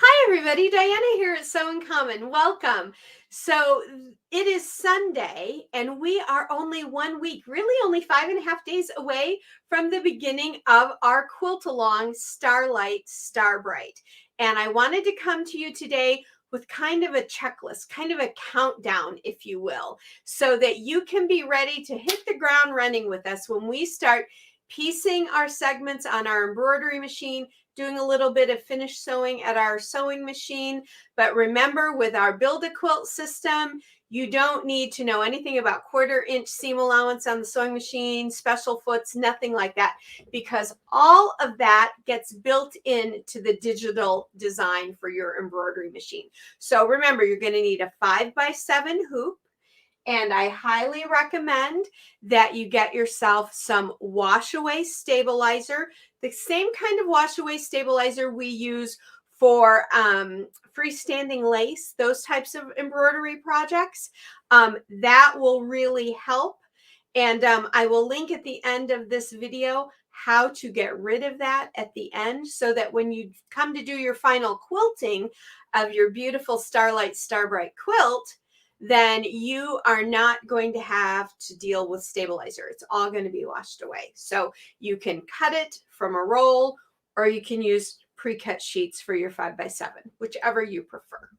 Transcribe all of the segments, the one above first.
Hi everybody, Diana here at Sew in Common. Welcome. So it is Sunday and we are only 1 week, really only 5.5 days away from the beginning of our quilt along Starlight, Starbright. And I wanted to come to you today with kind of a checklist, kind of a countdown, if you will, so that you can be ready to hit the ground running with us when we start piecing our segments on our embroidery machine, doing a little bit of finish sewing at our sewing machine. But remember, with our Build a Quilt system, you don't need to know anything about 1/4 inch seam allowance on the sewing machine, special foots, nothing like that, because all of that gets built into the digital design for your embroidery machine. So remember, you're going to need a 5x7 hoop. And I highly recommend that you get yourself some wash away stabilizer, the same kind of wash away stabilizer we use for freestanding lace, those types of embroidery projects. That will really help. And I will link at the end of this video how to get rid of that at the end, so that when you come to do your final quilting of your beautiful Starlight Starbright quilt, then you are not going to have to deal with stabilizer. It's all going to be washed away. So you can cut it from a roll, or you can use pre-cut sheets for your 5x7, whichever you prefer.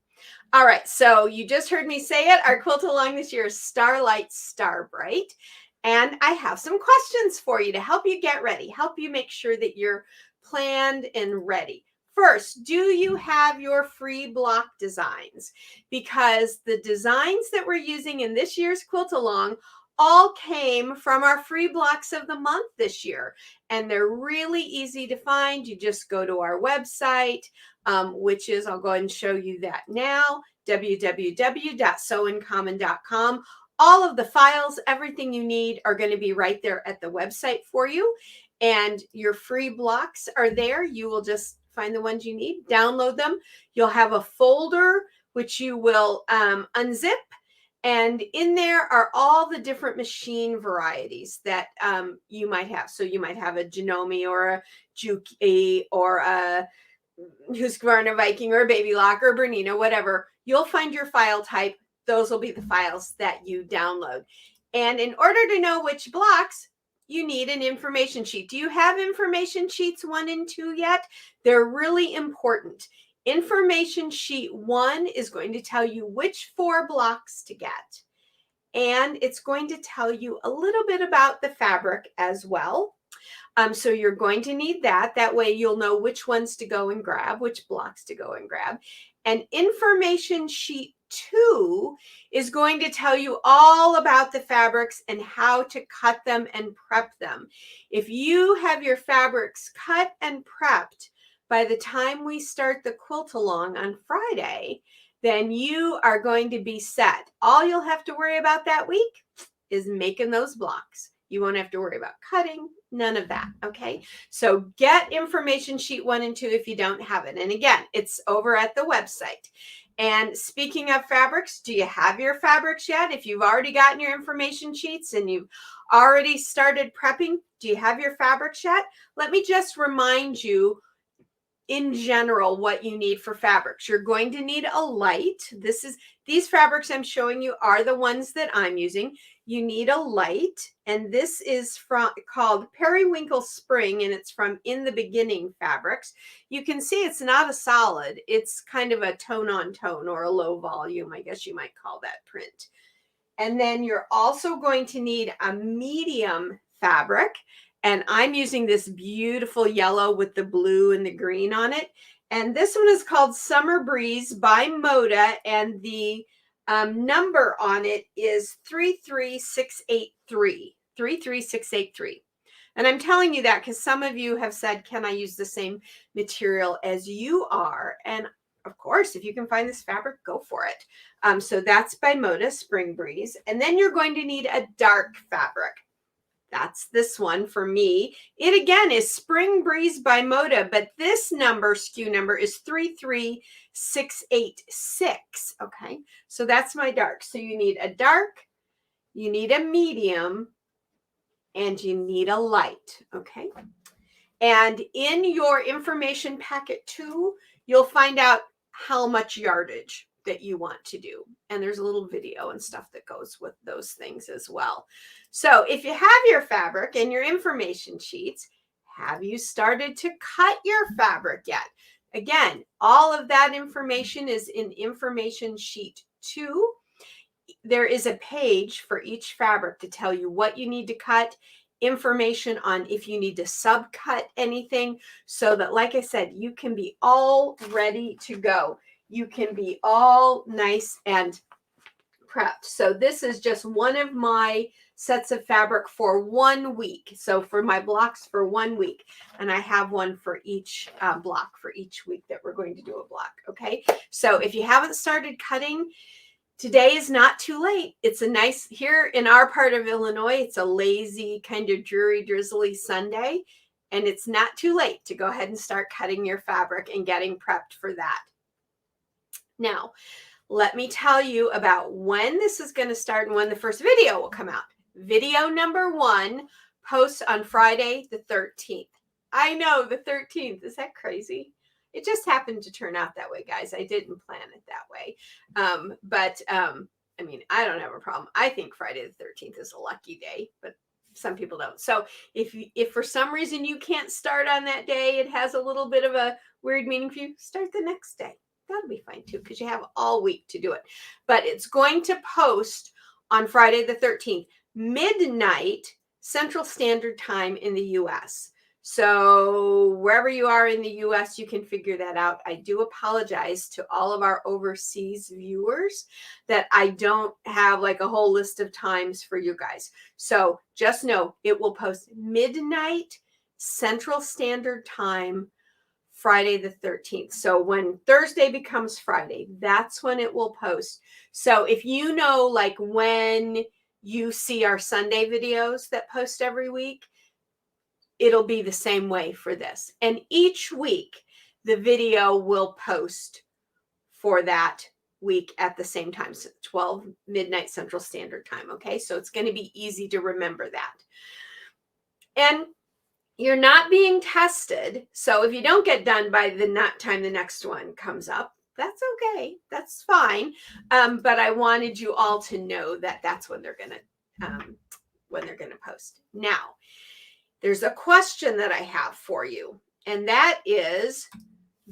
All right, so you just heard me say it. Our quilt along this year is Starlight Starbright. And I have some questions for you to help you get ready, help you make sure that you're planned and ready. First, do you have your free block designs? Because the designs that we're using in this year's quilt along all came from our free blocks of the month this year. And they're really easy to find. You just go to our website, which is, I'll go ahead and show you that now, www.sewincommon.com. All of the files, everything you need are going to be right there at the website for you. And your free blocks are there. You will just find the ones you need, download them. You'll have a folder which you will unzip. And in there are all the different machine varieties that you might have. So you might have a Janome or a Juki or a Husqvarna Viking or a Baby Lock or Bernina, whatever. You'll find your file type. Those will be the files that you download. And in order to know which blocks, you need an information sheet. Do you have information sheets 1 and 2 yet? They're really important. Information sheet 1 is going to tell you which 4 blocks to get. And it's going to tell you a little bit about the fabric as well. So you're going to need that. That way you'll know which ones to go and grab, which blocks to go and grab. And information sheet 2 is going to tell you all about the fabrics and how to cut them and prep them. If you have your fabrics cut and prepped by the time we start the quilt along on Friday, then you are going to be set. All you'll have to worry about that week is making those blocks. You won't have to worry about cutting, none of that, okay? So get information sheet 1 and 2 if you don't have it. And again, it's over at the website. And speaking of fabrics, do you have your fabrics yet? If you've already gotten your information sheets and you've already started prepping, do you have your fabrics yet? Let me just remind you in general what you need for fabrics. You're going to need a light. These fabrics I'm showing you are the ones that I'm using. You need a light, and this is called Periwinkle Spring, and it's from In the Beginning Fabrics. You can see it's not a solid. It's kind of a tone on tone, or a low volume, I guess you might call that print. And then you're also going to need a medium fabric. And I'm using this beautiful yellow with the blue and the green on it. And this one is called Summer Breeze by Moda. And the number on it is 33683. 33683. And I'm telling you that because some of you have said, can I use the same material as you are? And of course, if you can find this fabric, go for it. So that's by Moda, Spring Breeze. And then you're going to need a dark fabric. That's this one for me. It again is Spring Breeze by Moda, but this number, SKU number, is 33686. Okay, so that's my dark. So you need a dark, you need a medium, and you need a light. Okay, and in your information packet 2, you'll find out how much yardage that you want to do. And there's a little video and stuff that goes with those things as well. So if you have your fabric and your information sheets, have you started to cut your fabric yet? Again, all of that information is in information sheet 2. There is a page for each fabric to tell you what you need to cut, information on if you need to subcut anything, so that, like I said, you can be all ready to go. You can be all nice and prepped. So this is just one of my sets of fabric for 1 week. So for my blocks for 1 week, and I have one for each block for each week that we're going to do a block. Okay. So if you haven't started cutting, today is not too late. It's a nice, here in our part of Illinois, it's a lazy, kind of dreary, drizzly Sunday, and it's not too late to go ahead and start cutting your fabric and getting prepped for that. Now, let me tell you about when this is going to start and when the first video will come out. Video number 1 posts on Friday the 13th. I know, the 13th. Is that crazy? It just happened to turn out that way, guys. I didn't plan it that way. I mean, I don't have a problem. I think Friday the 13th is a lucky day, but some people don't. So if for some reason you can't start on that day, it has a little bit of a weird meaning for you, start the next day. That'll be fine too, because you have all week to do it. But it's going to post on Friday the 13th, midnight Central Standard Time in the US. So wherever you are in the US, you can figure that out. I do apologize to all of our overseas viewers that I don't have like a whole list of times for you guys. So just know it will post midnight Central Standard Time, Friday the 13th. So when Thursday becomes Friday, that's when it will post. So if you know, like when you see our Sunday videos that post every week, it'll be the same way for this. And each week, the video will post for that week at the same time, so 12 midnight Central Standard Time. Okay, so it's going to be easy to remember that. And you're not being tested. So if you don't get done by the time the next one comes up, that's okay. That's fine. But I wanted you all to know that that's when they're going to post. Now, there's a question that I have for you, and that is,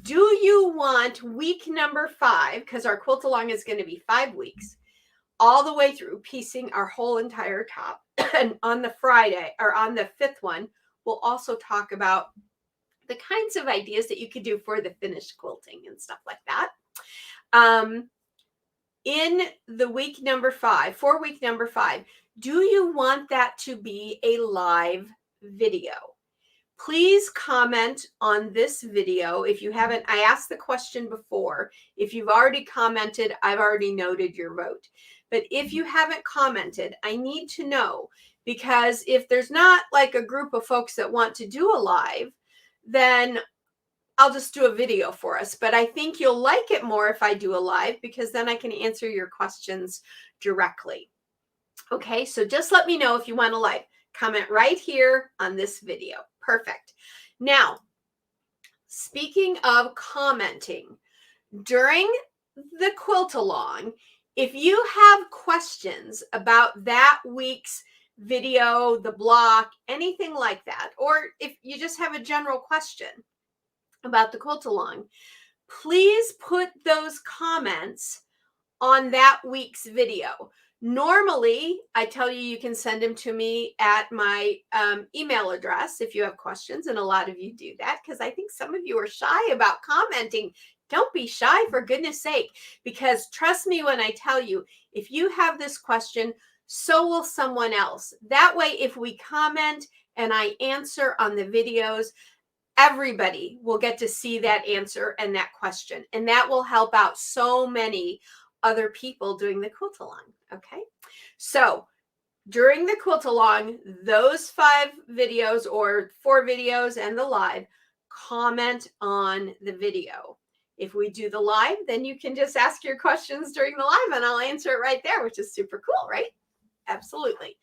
do you want week number 5, because our quilt along is going to be 5 weeks, all the way through, piecing our whole entire top, and on the Friday, or on the 5th one, we'll also talk about the kinds of ideas that you could do for the finished quilting and stuff like that. In the week number 5, for week number 5, do you want that to be a live video? Please comment on this video. If you haven't, I asked the question before. If you've already commented, I've already noted your vote. But if you haven't commented, I need to know, because if there's not like a group of folks that want to do a live, then I'll just do a video for us. But I think you'll like it more if I do a live, because then I can answer your questions directly. Okay, so just let me know if you want a live. Comment right here on this video. Perfect. Now, speaking of commenting, during the quilt along, if you have questions about that week's video, the block, anything like that, or if you just have a general question about the quilt along, please put those comments on that week's video. Normally, I tell you, you can send them to me at my email address if you have questions, and a lot of you do that, because I think some of you are shy about commenting. Don't be shy, for goodness sake, because trust me when I tell you, if you have this question, so will someone else. That way, if we comment and I answer on the videos, everybody will get to see that answer and that question, and that will help out so many other people doing the quilt along. Okay, so during the quilt along, those 5 videos or 4 videos and the live, comment on the video. If we do the live, then you can just ask your questions during the live and I'll answer it right there, which is super cool, right? Absolutely.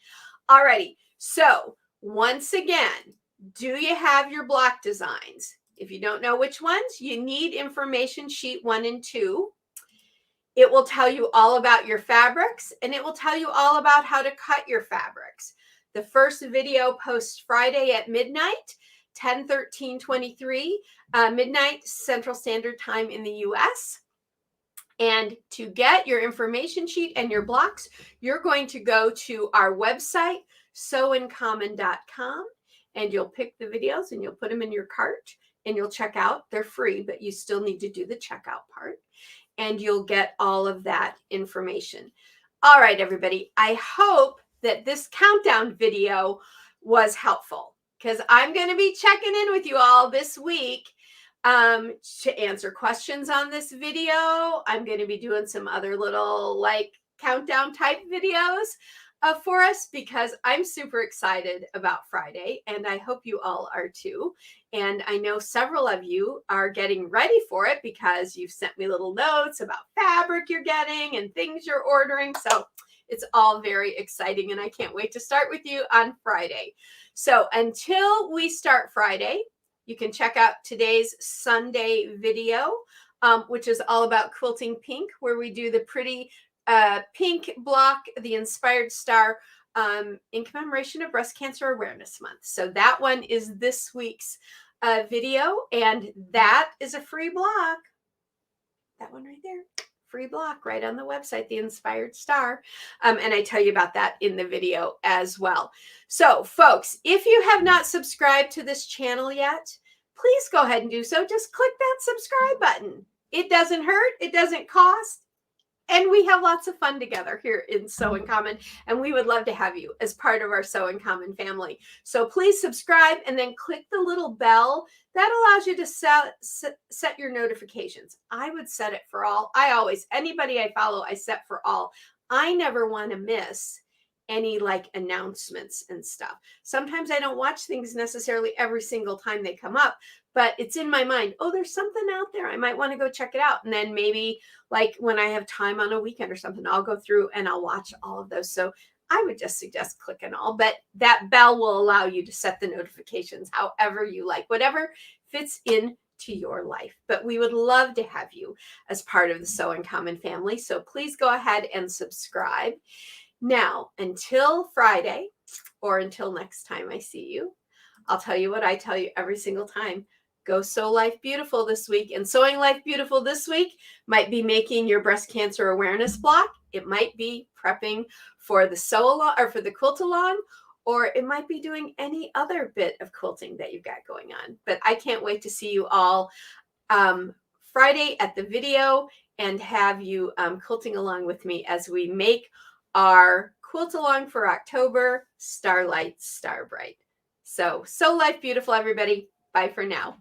Alrighty, so once again, do you have your block designs? If you don't know which ones, you need information sheet 1 and 2. It will tell you all about your fabrics, and it will tell you all about how to cut your fabrics. The first video posts Friday at midnight, 10/13/23, midnight Central Standard Time in the US. And to get your information sheet and your blocks, you're going to go to our website, sewincommon.com, and you'll pick the videos and you'll put them in your cart and you'll check out. They're free, but you still need to do the checkout part, and you'll get all of that information. All right, everybody, I hope that this countdown video was helpful, because I'm going to be checking in with you all this week to answer questions on this video. I'm going to be doing some other little like countdown type videos for us, because I'm super excited about Friday, and I hope you all are too. And I know several of you are getting ready for it because you've sent me little notes about fabric you're getting and things you're ordering. So it's all very exciting, and I can't wait to start with you on Friday. So until we start Friday, you can check out today's Sunday video, which is all about quilting pink, where we do the pretty pink block, the inspired star, in commemoration of Breast Cancer Awareness Month. So that one is this week's video, and that is a free block. That one right there. Free block right on the website, the Inspired Star. And I tell you about that in the video as well. So folks, if you have not subscribed to this channel yet, please go ahead and do so. Just click that subscribe button. It doesn't hurt. It doesn't cost. And we have lots of fun together here in Sew in Common, and we would love to have you as part of our Sew in Common family. So please subscribe and then click the little bell. That allows you to set your notifications. I would set it for all. Anybody I follow, I set for all. I never want to miss any like announcements and stuff. Sometimes I don't watch things necessarily every single time they come up, but it's in my mind, oh, there's something out there. I might want to go check it out. And then maybe like when I have time on a weekend or something, I'll go through and I'll watch all of those. So I would just suggest clicking all, but that bell will allow you to set the notifications however you like, whatever fits in to your life. But we would love to have you as part of the Sew in Common family. So please go ahead and subscribe. Now, until Friday, or until next time I see you, I'll tell you what I tell you every single time. Go sew life beautiful this week. And sewing life beautiful this week might be making your breast cancer awareness block. It might be prepping for the sew along or for the quilt along, or it might be doing any other bit of quilting that you've got going on. But I can't wait to see you all Friday at the video and have you quilting along with me as we make our quilt along for October, Starlight, Starbright. So sew life beautiful, everybody. Bye for now.